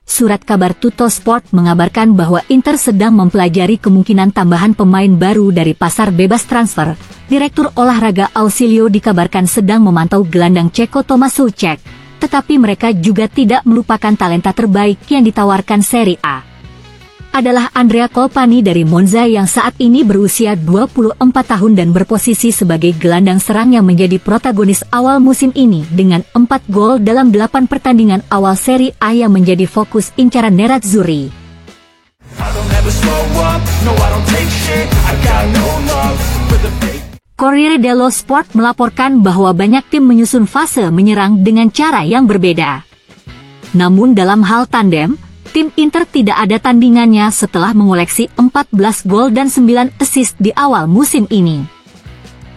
Surat kabar Tuttosport mengabarkan bahwa Inter sedang mempelajari kemungkinan tambahan pemain baru dari pasar bebas transfer. Direktur olahraga Ausilio dikabarkan sedang memantau gelandang Ceko Tomáš Souček, tetapi mereka juga tidak melupakan talenta terbaik yang ditawarkan Serie A. Adalah Andrea Colpani dari Monza yang saat ini berusia 24 tahun dan berposisi sebagai gelandang serang yang menjadi protagonis awal musim ini dengan 4 gol dalam 8 pertandingan awal Serie A yang menjadi fokus incaran Nerazzurri. Corriere dello Sport melaporkan bahwa banyak tim menyusun fase menyerang dengan cara yang berbeda. Namun dalam hal tandem, tim Inter tidak ada tandingannya setelah mengoleksi 14 gol dan 9 assist di awal musim ini.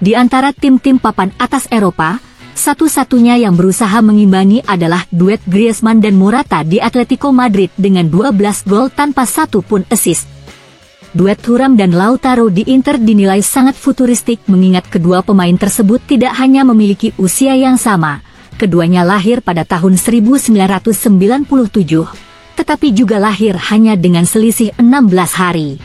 Di antara tim-tim papan atas Eropa, satu-satunya yang berusaha mengimbangi adalah duet Griezmann dan Morata di Atletico Madrid dengan 12 gol tanpa satu pun assist. Duet Thuram dan Lautaro di Inter dinilai sangat futuristik mengingat kedua pemain tersebut tidak hanya memiliki usia yang sama, keduanya lahir pada tahun 1997. Tetapi juga lahir hanya dengan selisih 16 hari.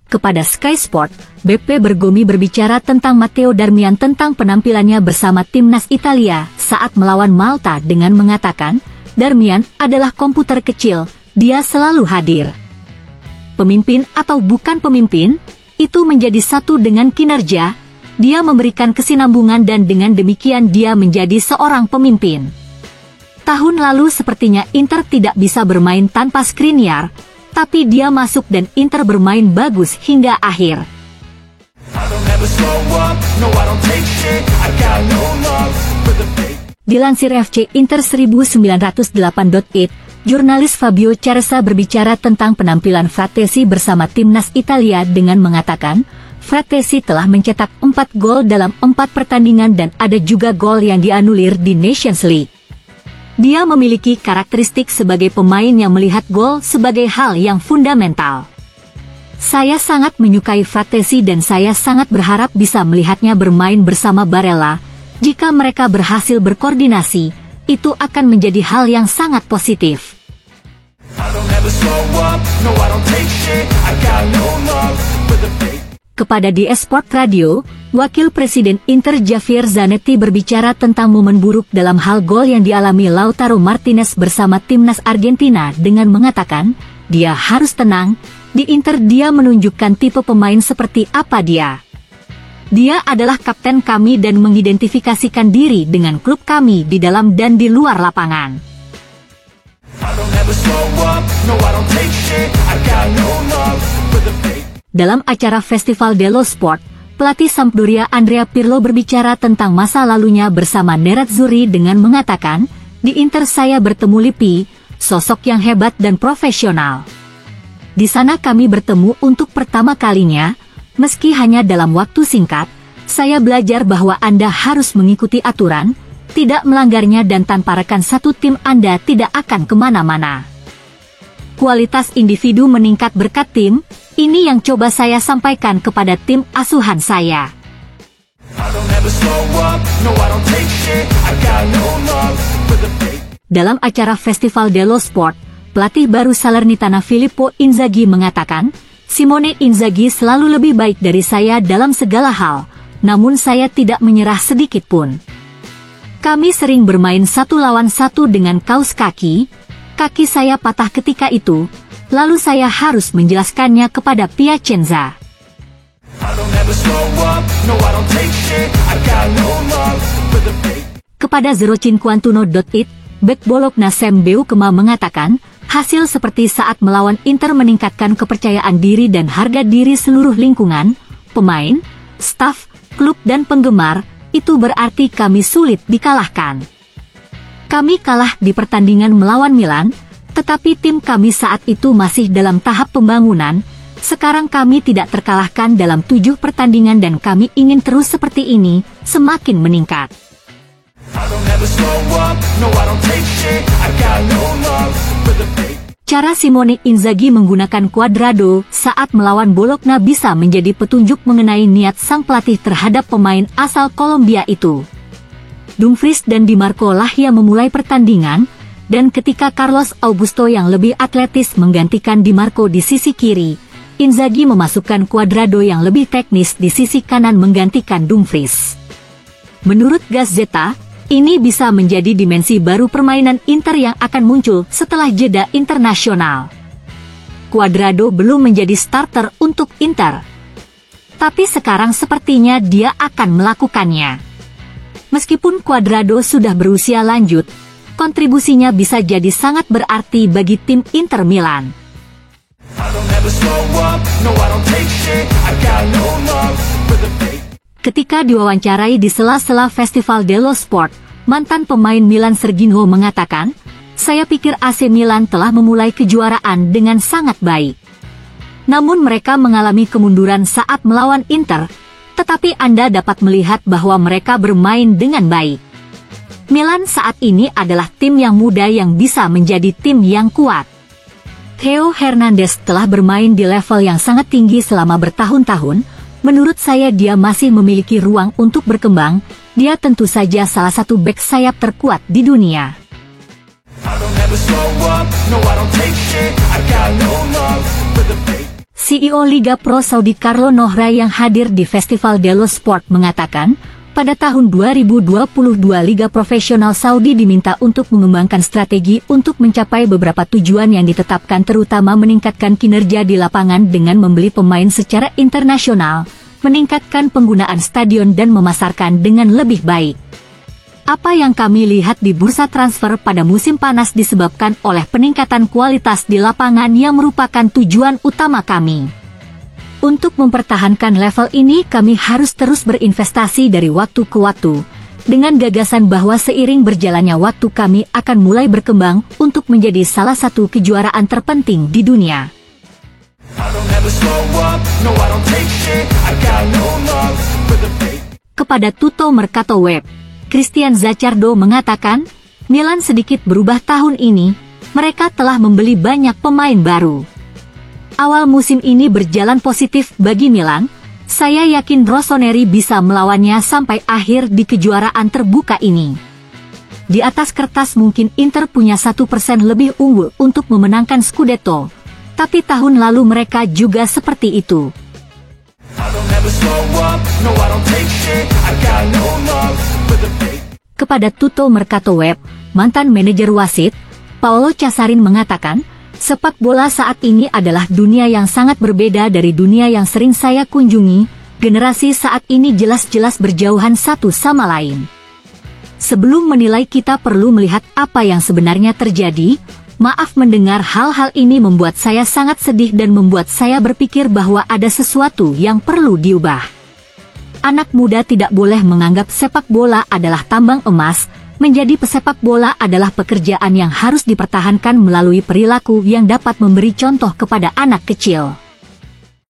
Kepada Sky Sport, BP Bergomi berbicara tentang Matteo Darmian tentang penampilannya bersama timnas Italia saat melawan Malta dengan mengatakan, Darmian adalah komputer kecil, dia selalu hadir. Pemimpin atau bukan pemimpin, itu menjadi satu dengan kinerja. Dia memberikan kesinambungan dan dengan demikian dia menjadi seorang pemimpin. Tahun lalu sepertinya Inter tidak bisa bermain tanpa Skriniar, tapi dia masuk dan Inter bermain bagus hingga akhir. Dilansir FC Inter 1908.it, jurnalis Fabio Chiesa berbicara tentang penampilan Frattesi bersama timnas Italia dengan mengatakan, Frattesi telah mencetak 4 gol dalam 4 pertandingan dan ada juga gol yang dianulir di Nations League. Dia memiliki karakteristik sebagai pemain yang melihat gol sebagai hal yang fundamental. Saya sangat menyukai Frattesi dan saya sangat berharap bisa melihatnya bermain bersama Barella. Jika mereka berhasil berkoordinasi, itu akan menjadi hal yang sangat positif. Kepada di Esport Radio, Wakil Presiden Inter Javier Zanetti berbicara tentang momen buruk dalam hal gol yang dialami Lautaro Martinez bersama timnas Argentina dengan mengatakan, dia harus tenang, di Inter dia menunjukkan tipe pemain seperti apa dia. Dia adalah kapten kami dan mengidentifikasikan diri dengan klub kami di dalam dan di luar lapangan. Dalam acara Festival dello Sport, pelatih Sampdoria Andrea Pirlo berbicara tentang masa lalunya bersama Nerazzurri dengan mengatakan, di Inter saya bertemu Lippi, sosok yang hebat dan profesional. Di sana kami bertemu untuk pertama kalinya, meski hanya dalam waktu singkat, saya belajar bahwa Anda harus mengikuti aturan, tidak melanggarnya dan tanpa rekan satu tim Anda tidak akan kemana-mana. Kualitas individu meningkat berkat tim, ini yang coba saya sampaikan kepada tim asuhan saya. Dalam acara Festival dello Sport, pelatih baru Salernitana Filippo Inzaghi mengatakan, Simone Inzaghi selalu lebih baik dari saya dalam segala hal, namun saya tidak menyerah sedikit pun. Kami sering bermain 1 lawan 1 dengan kaos kaki saya patah ketika itu, lalu saya harus menjelaskannya kepada Piacenza. Kepada Zerocinquantuno.it, bek Bologna Sam Beukema mengatakan, hasil seperti saat melawan Inter meningkatkan kepercayaan diri dan harga diri seluruh lingkungan, pemain, staf, klub dan penggemar, itu berarti kami sulit dikalahkan. Kami kalah di pertandingan melawan Milan, tetapi tim kami saat itu masih dalam tahap pembangunan. Sekarang kami tidak terkalahkan dalam 7 pertandingan dan kami ingin terus seperti ini, semakin meningkat. Cara Simone Inzaghi menggunakan Cuadrado saat melawan Bologna bisa menjadi petunjuk mengenai niat sang pelatih terhadap pemain asal Kolombia itu. Dumfries dan Di Marco lah yang memulai pertandingan, dan ketika Carlos Augusto yang lebih atletis menggantikan Di Marco di sisi kiri, Inzaghi memasukkan Cuadrado yang lebih teknis di sisi kanan menggantikan Dumfries. Menurut Gazzetta, ini bisa menjadi dimensi baru permainan Inter yang akan muncul setelah jeda internasional. Cuadrado belum menjadi starter untuk Inter, tapi sekarang sepertinya dia akan melakukannya. Meskipun Cuadrado sudah berusia lanjut, kontribusinya bisa jadi sangat berarti bagi tim Inter Milan. Ketika diwawancarai di sela-sela Festival dello Sport, mantan pemain Milan Serginho mengatakan, "Saya pikir AC Milan telah memulai kejuaraan dengan sangat baik. Namun mereka mengalami kemunduran saat melawan Inter, tetapi Anda dapat melihat bahwa mereka bermain dengan baik. Milan saat ini adalah tim yang muda yang bisa menjadi tim yang kuat." Theo Hernandez telah bermain di level yang sangat tinggi selama bertahun-tahun. Menurut saya dia masih memiliki ruang untuk berkembang. Dia tentu saja salah satu bek sayap terkuat di dunia. CEO Liga Pro Saudi Carlo Nohra yang hadir di Festival dello Sport mengatakan, pada tahun 2022 Liga Profesional Saudi diminta untuk mengembangkan strategi untuk mencapai beberapa tujuan yang ditetapkan, terutama meningkatkan kinerja di lapangan dengan membeli pemain secara internasional, meningkatkan penggunaan stadion dan memasarkan dengan lebih baik. Apa yang kami lihat di bursa transfer pada musim panas disebabkan oleh peningkatan kualitas di lapangan yang merupakan tujuan utama kami. Untuk mempertahankan level ini kami harus terus berinvestasi dari waktu ke waktu, dengan gagasan bahwa seiring berjalannya waktu kami akan mulai berkembang untuk menjadi salah satu kejuaraan terpenting di dunia. Kepada Tutto Mercato Web, Christian Zaccardo mengatakan, Milan sedikit berubah tahun ini, mereka telah membeli banyak pemain baru. Awal musim ini berjalan positif bagi Milan, saya yakin Rossoneri bisa melawannya sampai akhir di kejuaraan terbuka ini. Di atas kertas mungkin Inter punya 1% lebih unggul untuk memenangkan Scudetto, tapi tahun lalu mereka juga seperti itu. Kepada Tutto Mercato Web, mantan manajer wasit, Paolo Casarin mengatakan, sepak bola saat ini adalah dunia yang sangat berbeda dari dunia yang sering saya kunjungi. Generasi saat ini jelas-jelas berjauhan satu sama lain. Sebelum menilai kita perlu melihat apa yang sebenarnya terjadi. Maaf, mendengar hal-hal ini membuat saya sangat sedih dan membuat saya berpikir bahwa ada sesuatu yang perlu diubah. Anak muda tidak boleh menganggap sepak bola adalah tambang emas. Menjadi pesepak bola adalah pekerjaan yang harus dipertahankan melalui perilaku yang dapat memberi contoh kepada anak kecil.